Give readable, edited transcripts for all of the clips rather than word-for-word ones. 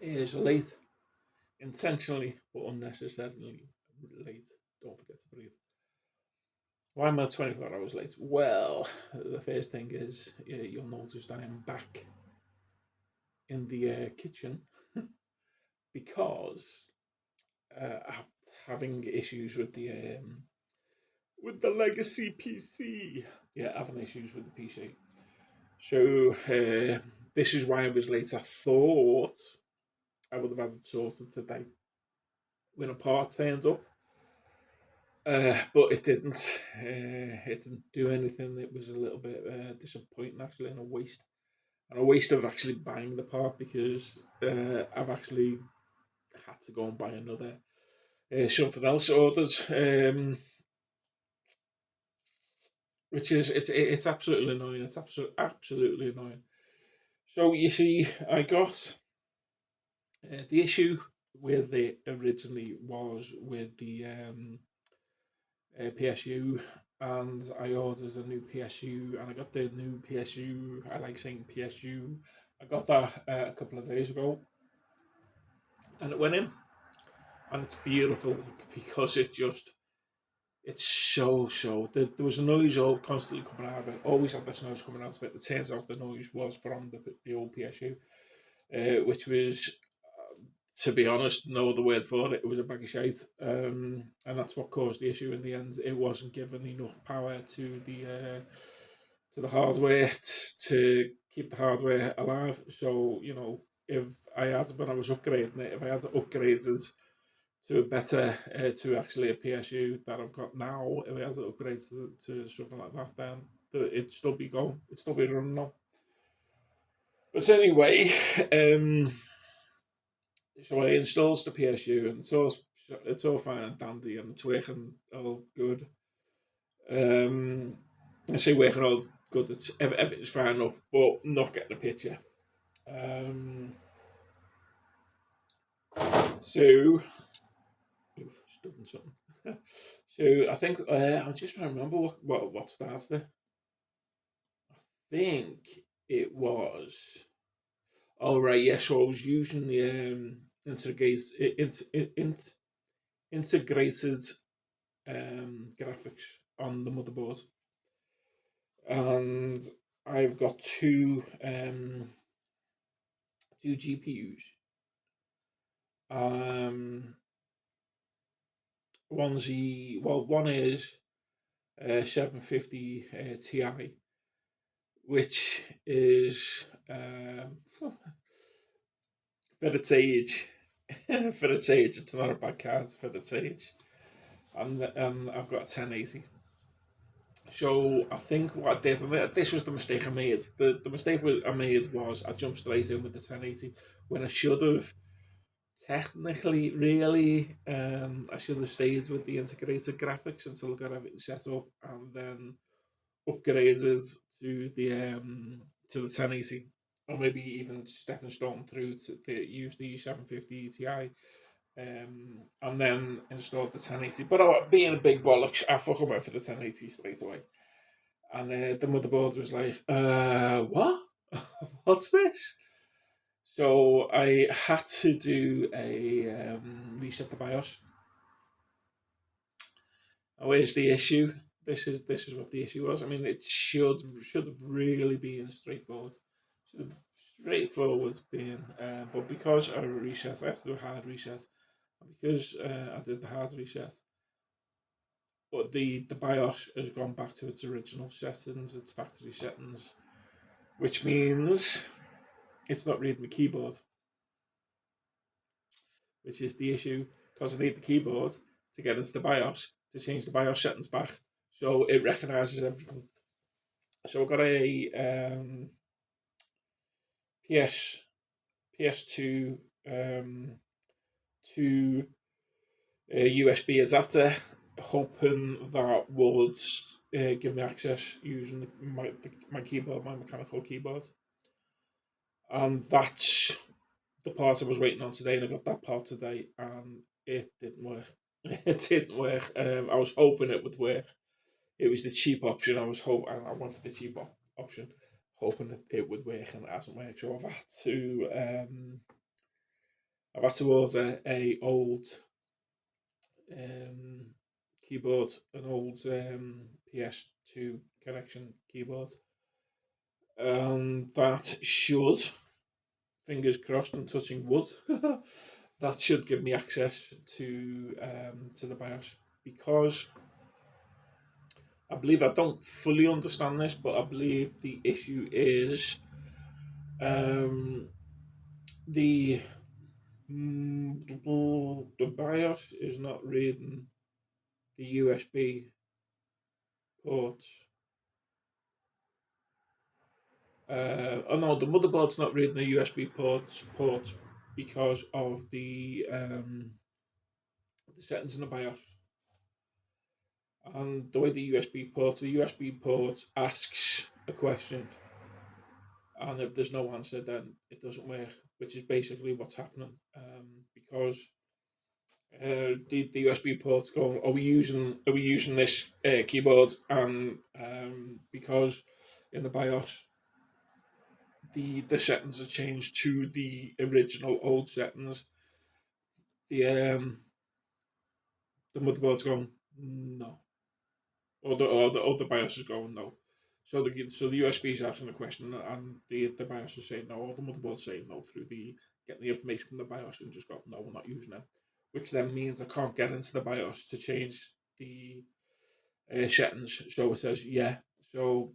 is late, intentionally but unnecessarily late. Don't forget to breathe. Why am I 24 hours late? Well, the first thing is you'll notice that I'm back in the kitchen because I'm having issues with the legacy PC. Yeah, having issues with the PC. So this is why I was late. I thought I would have had it sorted today when a part turned up, but it didn't. It didn't do anything. It was a little bit disappointing actually, and a waste. And a waste of actually buying the part because I've actually had to go and buy another something else ordered, which is it's absolutely annoying. It's absolutely annoying. So you see, I got the issue with it originally was with the PSU, and I ordered a new PSU, and I got the new PSU. I like saying PSU. I got that a couple of days ago, and it went in, and it's beautiful because it's so. There was a noise all constantly coming out of it. Always had this noise coming out of it. It turns out the noise was from the old PSU, which was, to be honest, no other word for it. It was a bag of shite, and that's what caused the issue in the end. It wasn't given enough power to the hardware to keep the hardware alive. So if I had when I was upgrading it, if I had upgraded to a better to actually a PSU that I've got now, if I had to upgrade to something like that, then it'd still be going, it'd still be running now. But anyway, so I installs the PSU and it's all fine and dandy and it's working all good. Um, I say working all good. It's everything's fine enough, but not getting a picture. Um, so, stuck in something. So I think I'm just trying to remember what starts there. I think it was. Oh right, yes. So I was using the integrated graphics on the motherboard, and I've got two GPUs. Um, one is 750 Ti, which is for its age, for its age, it's not a bad card for its age. And I've got a 1080. So I think what I did, and this was the mistake I made. The mistake I made was I jumped straight in with the 1080 when I should have technically, really, I should have stayed with the integrated graphics until I got everything set up, and then upgraded to the 1080, or maybe even stepping stone through to use the 750 Ti, and then installed the 1080. But being a big bollocks, I fucking went for the 1080 straight away. And the motherboard was like, what? What's this? So I had to do a reset the BIOS. Oh, where's the issue? This is what the issue was. I mean, it should have really been straightforward. Should have straightforward been, but because I reset, I had to do a hard reset. And because I did the hard reset, but the BIOS has gone back to its original settings, its factory settings, which means it's not reading the keyboard, which is the issue because I need the keyboard to get into the BIOS to change the BIOS settings back, so it recognizes everything. So I've got a PS PS2 two USB adapter, hoping that would give me access using my keyboard, my mechanical keyboard, and that's the part I was waiting on today, and I got that part today, and it didn't work. It didn't work. I was hoping it would work. It was the cheap option. I went for the cheap option, hoping that it would work, and it hasn't worked. So I've had to I've had to order a old keyboard, an old PS2 connection keyboard. That should, fingers crossed and touching wood, that should give me access to the BIOS, because I believe, I don't fully understand this, but I believe the issue is um, the the BIOS is not reading the USB ports. Oh no, the motherboard's not reading the USB ports because of the settings in the BIOS. And the way the USB port asks a question, and if there's no answer, then it doesn't work, which is basically what's happening. Because the USB port's going, are we using this keyboard? And because in the BIOS the settings are changed to the original old settings, the the motherboard's going no, or the BIOS is going no. So the USB is asking a question, and the BIOS is saying no, or the motherboard's saying no through the getting the information from the BIOS and just go no, we're not using it, which then means I can't get into the BIOS to change the settings. So it says yeah. So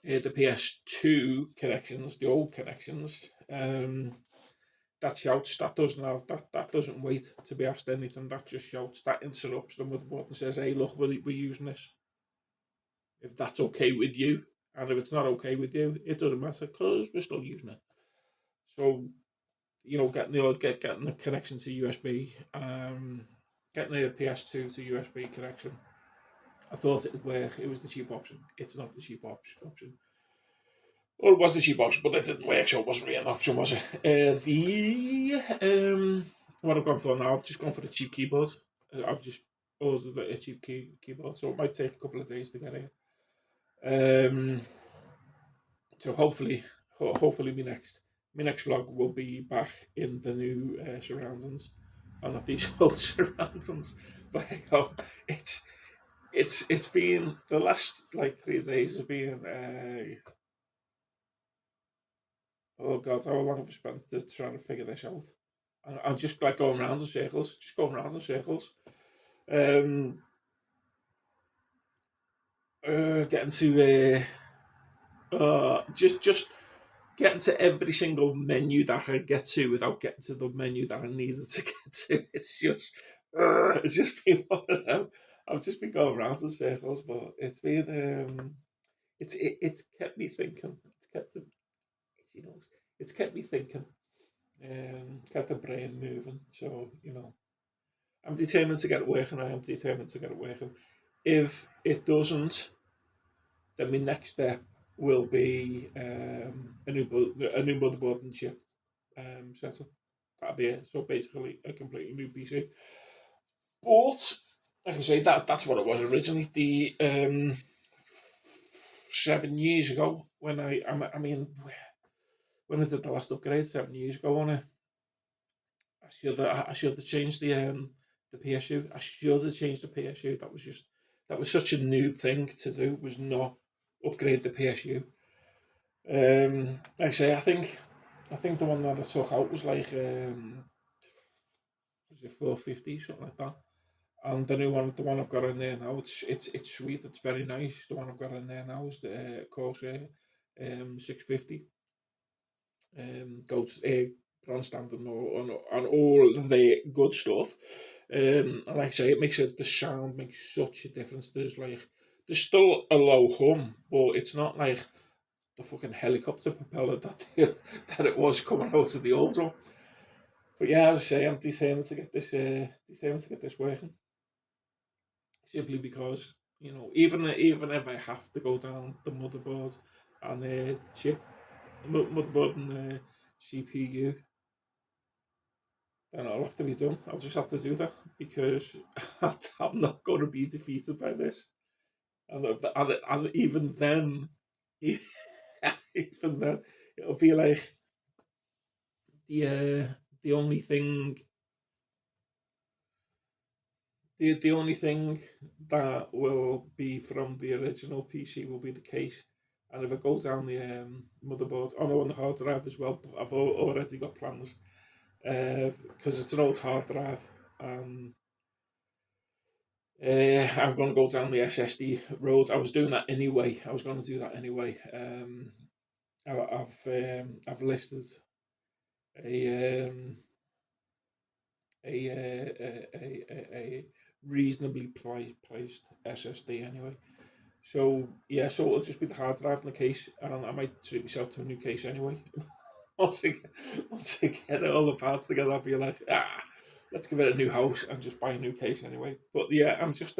the PS2 connections, the old connections, that shouts. That doesn't have that doesn't wait to be asked anything. That just shouts. That interrupts the motherboard and says, "Hey, look, we're using this. If that's okay with you, and if it's not okay with you, it doesn't matter because we're still using it." So getting the connection to USB, getting the PS2 to USB connection. I thought it would work. It was the cheap option. It's not the cheap option. Or it was the cheap option, but it didn't work, so it wasn't really an option, was it? What I've gone for now, I've just gone for the cheap keyboard. I've just ordered a cheap keyboard, so it might take a couple of days to get it. So hopefully, my next vlog will be back in the new surroundings, and not these old surroundings. But hey, it's been the last like 3 days has been. Oh God, how long have I spent trying to figure this out? I'm just like going round in circles, just going round in circles. Um, Getting to just getting to every single menu that I could get to without getting to the menu that I needed to get to. It's just been one of them. I've just been going round in circles, but it's been it's kept me thinking. You know it's kept me thinking. Kept the brain moving. So I'm determined to get it working. I am determined to get it working. If it doesn't, then my next step will be a new motherboard and chip setup. That'll be it. So basically, a completely new PC. But like I say, that's what it was originally. The 7 years ago, when I mean, when I did the last upgrade 7 years ago on it, I should have changed the PSU. I should have changed the PSU. That was such a noob thing to do, was not upgrade the PSU. Like I say, I think the one that I took out was like was it 450, something like that. And the one I've got in there now, it's sweet. It's very nice. The one I've got in there now is the Corsair 650. Gold bronze standard and all the good stuff. And like I say, the sound makes such a difference. There's still a low hum, but it's not like the fucking helicopter propeller that it was coming out of the old one. But yeah, as I say, I'm determined to get this working. Simply because even if I have to go down the motherboard and chip, motherboard and CPU, then I'll have to be done. I'll just have to do that because I'm not going to be defeated by this. And even then, even then, it'll be like the the only thing the only thing that will be from the original PC will be the case, and if it goes down the motherboard, oh no, on the hard drive as well. But I've already got plans because it's an old hard drive. Um, I'm going to go down the SSD road. I was doing that anyway. I was going to do that anyway. I've listed a a reasonably priced SSD anyway. So yeah, so it'll just be the hard drive in the case, and I might treat myself to a new case anyway. once I get, once I get all the parts together, I'll be like, let's give it a new house and just buy a new case anyway. But yeah, it's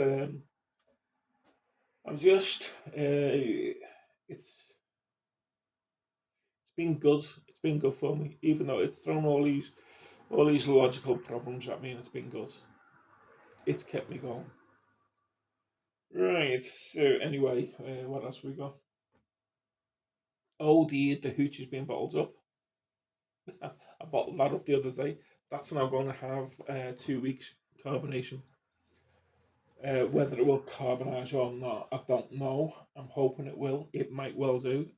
been good. It's been good for me, even though it's thrown all these logical problems at me, and it's been good. It's kept me going. Right. So anyway, what else we got? Oh, the hooch is being bottled up. I bottled that up the other day. That's now going to have 2 weeks carbonation. Whether it will carbonise or not, I don't know. I'm hoping it will. It might well do.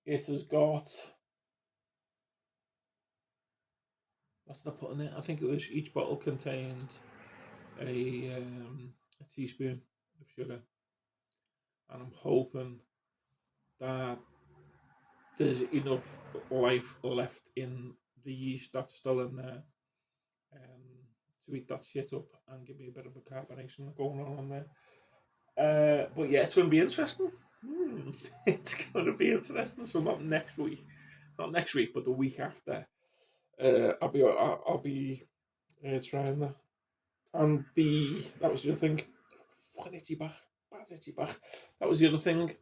It has got. What's that put in it? I think it was each bottle contained a teaspoon of sugar, and I'm hoping that there's enough life left in the yeast that's still in there to eat that shit up and give me a bit of a carbonation going on there. But yeah, it's going to be interesting. It's going to be interesting. So not next week, but the week after. I'll be trying that. And that was the other thing. Fucking itchy back, bad itchy back. That was the other thing.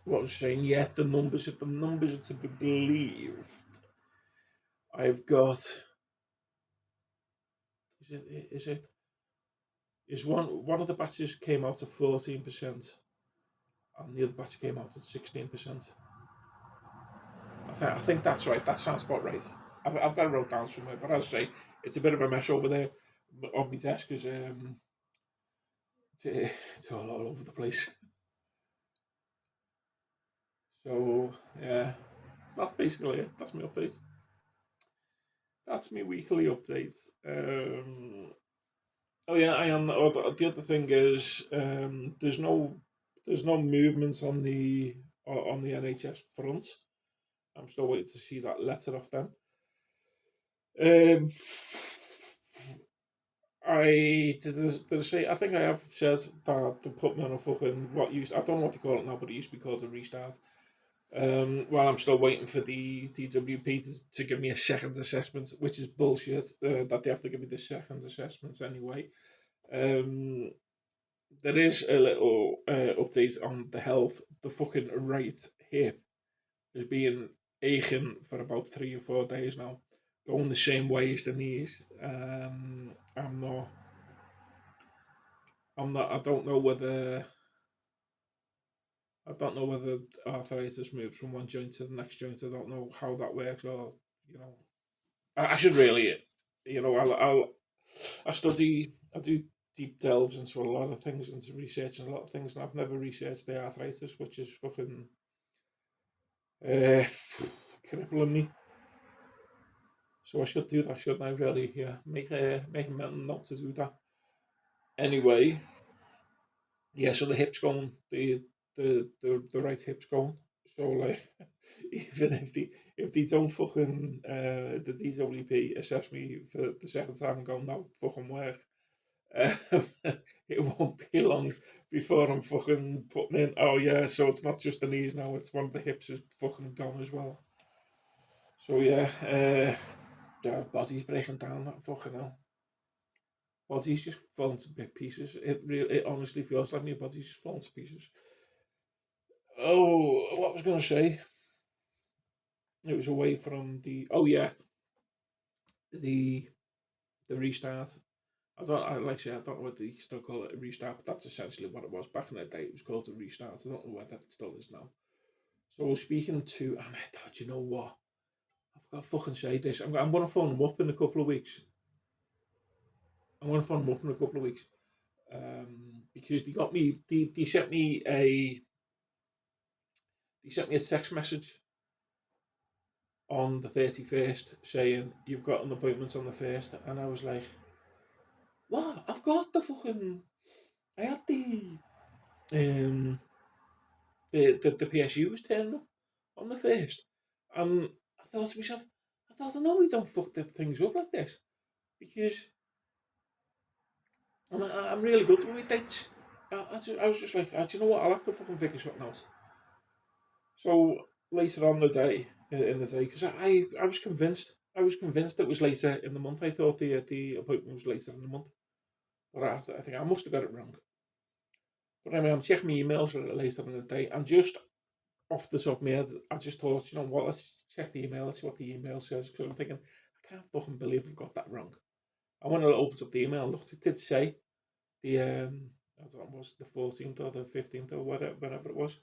What I was saying? Yeah, the numbers. If the numbers are to be believed, I've got. Is one of the batches came out at 14%, and the other batch came out at 16%. I think that's right. That sounds about right. I've got it wrote down somewhere, but as I say, it's a bit of a mess over there on my desk because it's all over the place. So yeah, so that's basically it. That's my update. That's my weekly update. Oh yeah, I am. The other thing is, there's no movements on the NHS front. I'm still waiting to see that letter off them. Um, did I say? I think I have said that they put me on a fucking what used. I don't know what they call it now, but it used to be called a restart. Well, I'm still waiting for the DWP to give me a second assessment, which is bullshit. That they have to give me the second assessment anyway. Um, there is a little update on the health. The fucking right hip has been aching for about 3 or 4 days now, going the same way as the knees. I'm not. I don't know whether arthritis moves from one joint to the next joint. I don't know how that works, or you know, I should really, I study, I do deep delves into a lot of things, into researching a lot of things, and I've never researched the arthritis, which is fucking uh, crippling me. So I should do that, shouldn't I? Really, yeah. Make a mental note to do that. Anyway, yeah. So the hips going, the right hips going. So like, even if they don't fucking the DWP assess me for the second time and go no fucking work, uh, it won't be long before I'm fucking putting in. Oh yeah, so it's not just the knees now; it's one of the hips is fucking gone as well. So yeah, the body's breaking down. That fucking hell. Body's just falling to big pieces. It honestly feels like my body's just falling to pieces. Oh, what was I going to say? It was away from the. Oh yeah, the the restart. Like I say, I don't know whether you still call it a restart, but that's essentially what it was back in the day. It was called a restart. I don't know whether it still is now. So I was speaking to, and I thought, you know what? I've got to fucking say this. I'm going to phone them up in a couple of weeks. Because they got me. They sent me a. They sent me a text message on the 31st saying you've got an appointment on the 1st, and I was like, what? I've got the fucking. I had um the PSUs turned up on the 1st, and I thought to myself, I normally don't fuck the things up like this because I'm really good with my dates. I was just like, do you know what? I'll have to fucking figure something out. So later on the day, in the day, because I was convinced. I was convinced it was later in the month. I thought the appointment was later in the month, but I think I must have got it wrong. But anyway, I'm checking my emails later in the day, and just off the top of my head, I just thought, you know what? Let's check the email. Let's see what the email says, because I'm thinking I can't fucking believe I've got that wrong. And when I opened up the email and looked, it did say the I don't know, was it the 14th or the 15th or whatever, whenever it was.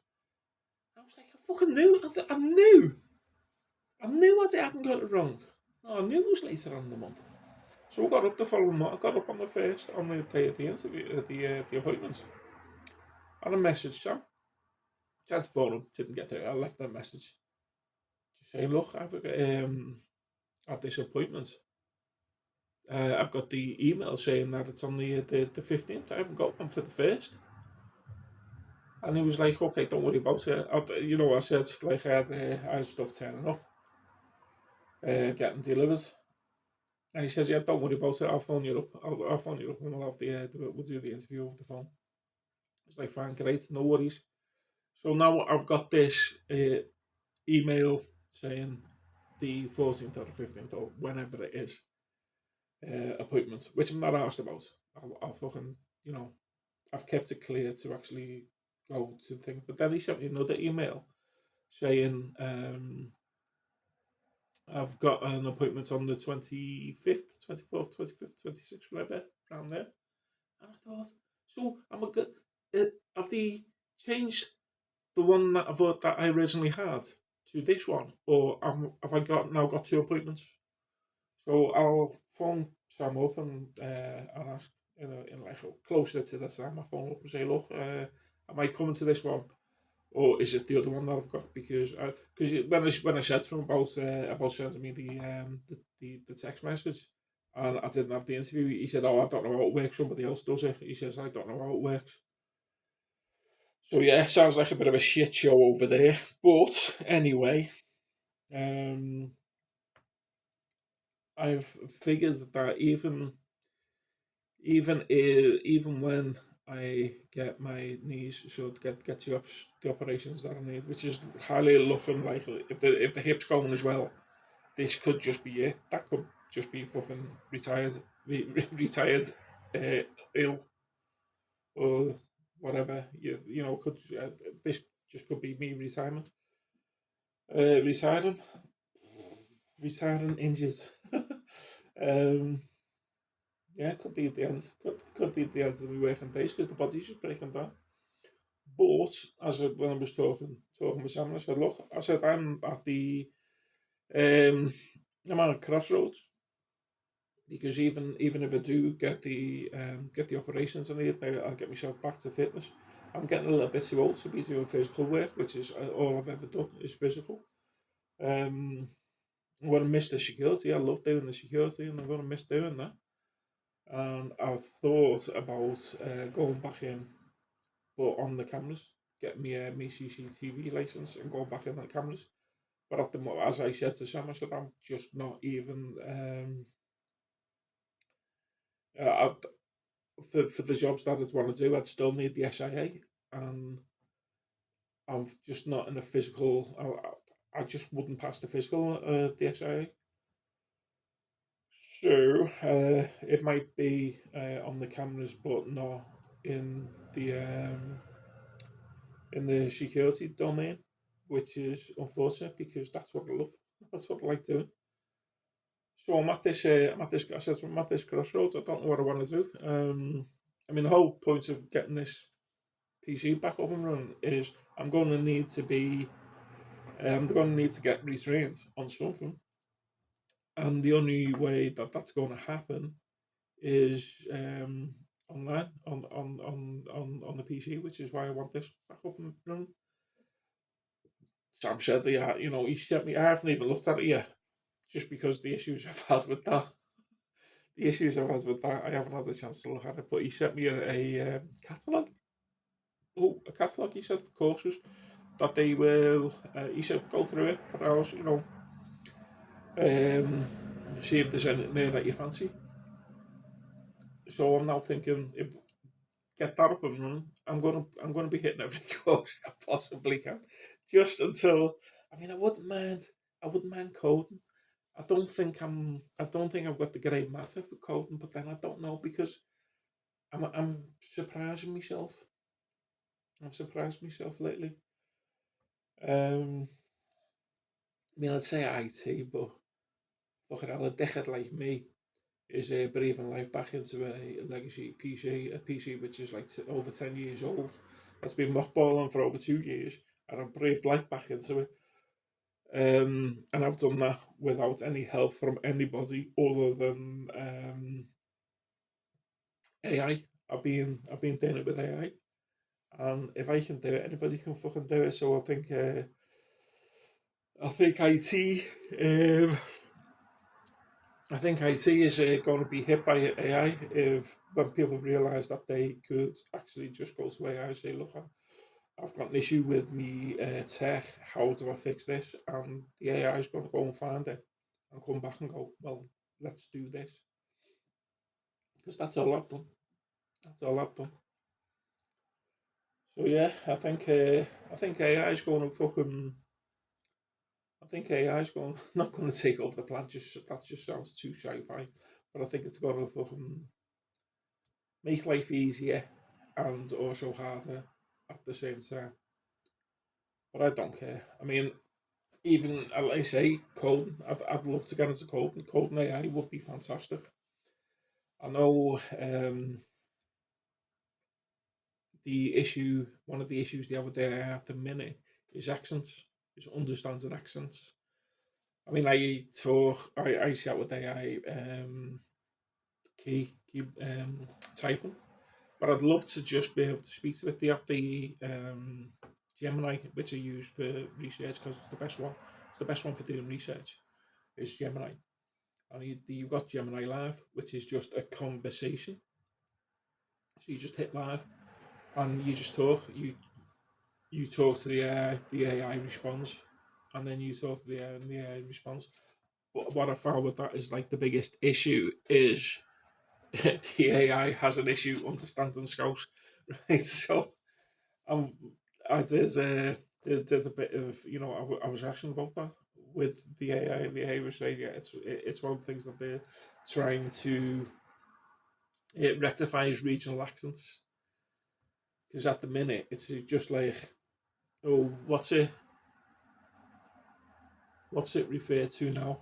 I was like, I fucking knew. I knew I hadn't got it wrong. No, I knew it was later on in the month. So I got up the following month. I got up on the first, on the day of the interview, the appointments. And a message, Sam. Tried to phone him, didn't get it. I left that message to say, look, I've got at this appointment. I've got the email saying that it's on the 15th. I haven't got one for the first. And he was like, okay, don't worry about it. I said, like, I had stuff turning up, getting delivered. And he says, yeah, don't worry about it. I'll phone you up. I'll phone you up and we'll do the interview over the phone. It's like, fine, great, no worries. So now I've got this email saying the 14th or the 15th or whenever it is appointment, which I'm not asked about. I'll fucking, I've kept it clear to actually go to the thing. But then he sent me another email saying I've got an appointment on the 25th, 24th, 25th, 26th, whatever, around there. And I thought, so have they changed the one that I originally had to this one, or have I got two appointments? So I'll phone Sam up and ask in like closer to that time. I phone up and say, look, am I coming to this one, or is it the other one that I've got? Because when I said to him about sending me the text message, and I didn't have the interview, he said, "Oh, I don't know how it works. Somebody else does it." He says, "I don't know how it works." So yeah, sounds like a bit of a shit show over there. But anyway, I've figured that even when I get my knees, so to get the operations that I need, which is highly looking likely, if the hip's going as well, this could just be it. That could just be fucking retired, ill, or whatever. Could this just could be me retirement, retiring, injured. um, yeah, it could be at the end. Could be at the end of the working days because the body's just breaking down. But when I was talking with Sam, I said, look, I'm at I'm at a crossroads because even if I do get the operations I need, I'll get myself back to fitness. I'm getting a little bit too old to be doing physical work, which is all I've ever done is physical. I'm going to miss the security. I love doing the security, and I'm going to miss doing that. And I thought about going back in, but on the cameras, get me a CCTV license and going back in on the cameras. But at the moment, as I said to Sam, I said I'm just not even for the jobs that I'd want to do. I'd still need the SIA, and I'm just not in a physical. I just wouldn't pass the physical the SIA. So it might be on the cameras, but not in the security domain, which is unfortunate because that's what I love. That's what I like doing. So I'm at this. I said I'm at this crossroads. I don't know what I want to do. The whole point of getting this PC back up and running is I'm going to need to be they're going to need to get retrained on something, and the only way that that's going to happen is online on the PC, which is why I want this back up and running. Sam said, "Yeah, he sent me. I haven't even looked at it yet, just because the issues I've had with that. The issues I've had with that, I haven't had the chance to look at it. But he sent me a catalogue. Oh, a catalogue. He said courses that they will. He said go through it, but I also, um, see if there's anything there that you fancy. So I'm now thinking, if get that up and running, I'm gonna be hitting every course I possibly can, just until. I mean, I wouldn't mind coding. I don't think I've got the great matter for coding, but then I don't know because I'm surprising myself. I've surprised myself lately. Um, I mean, I'd say IT, but fucking hell, a dickhead like me is breathing life back into a legacy PC, a PC which is like over 10 years old. That's been mothballing for over 2 years, and I've breathed life back into it. And I've done that without any help from anybody other than AI. I've been doing it with AI, and if I can do it, anybody can fucking do it. So I think IT. I think IT is going to be hit by AI if when people realise that they could actually just go to AI and say, "Look, I've got an issue with me tech. How do I fix this?" And the AI is going to go and find it and come back and go, "Well, let's do this," because that's all I've done. That's all I've done. So yeah, I think AI is going to fucking. I think AI is going not going to take over the planet. Just that just sounds too sci-fi, but I think it's going to fucking make life easier and also harder at the same time. But I don't care. I mean, even like I say, coding. I'd love to get into coding. Coding AI would be fantastic. I know one of the issues the other day at the minute is accents, is understanding accents. I mean, I chat with AI, key typing, but I'd love to just be able to speak to it. They have the Gemini, which I use for research because it's the best one. It's the best one for doing research. Is Gemini, and you've got Gemini Live, which is just a conversation. So you just hit live, and you just talk. You talk to the AI, the AI responds, and then you talk to the AI, and the AI responds. But what I found with that is like the biggest issue is the AI has an issue understanding Scouse, right? So um, I did a bit of I was asking about that with the AI, and the AI was saying it's one of the things that they're trying to rectify is regional accents, because at the minute it's just like, oh, what's it referred to now?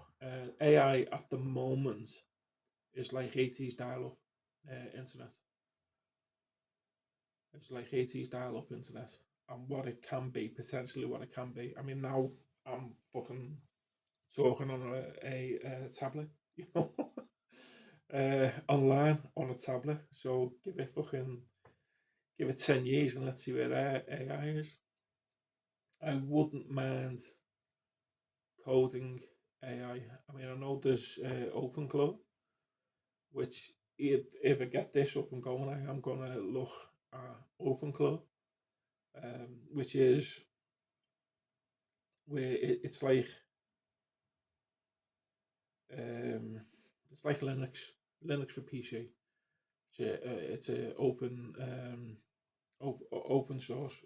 AI at the moment is like 80s dial-up internet. It's like 80s dial-up internet, and what it can be, potentially what it can be. I mean, now I'm fucking talking on a tablet, online on a tablet. So give it 10 years and let's see where AI is. I wouldn't mind coding AI. I mean, I know there's OpenClaw, which if I get this up and going, I am gonna look at OpenClaw, which is where um, it's like Linux for PC. It's a open source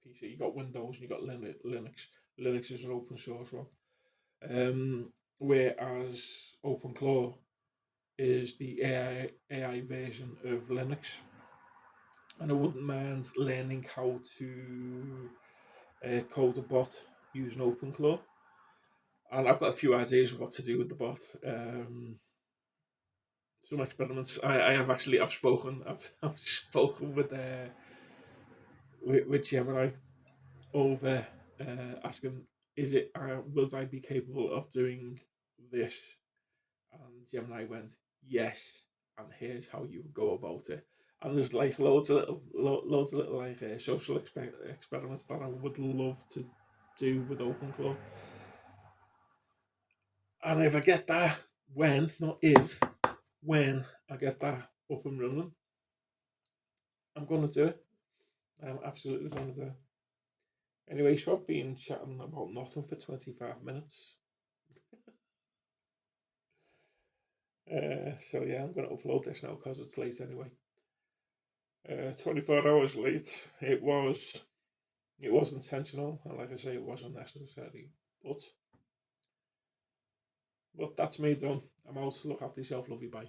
PC. You got Windows and you got Linux. Linux is an open source one. Whereas OpenClaw is the AI version of Linux, and I wouldn't mind learning how to code a bot using OpenClaw. And I've got a few ideas of what to do with the bot. Some experiments. I have actually I've spoken with Gemini over asking. was I be capable of doing this? And Gemini went, yes, and here's how you go about it. And there's like loads of little like social experiments that I would love to do with OpenClaw. And if I get that, not if, when I get that up and running, I'm going to do it. I'm absolutely going to do it. Anyway, so I've been chatting about nothing for 25 minutes. So yeah, I'm going to upload this now because it's late anyway. 24 hours late. It was intentional, and like I say, it was unnecessary. But that's me done. I'm out. Look after yourself, love you, bye.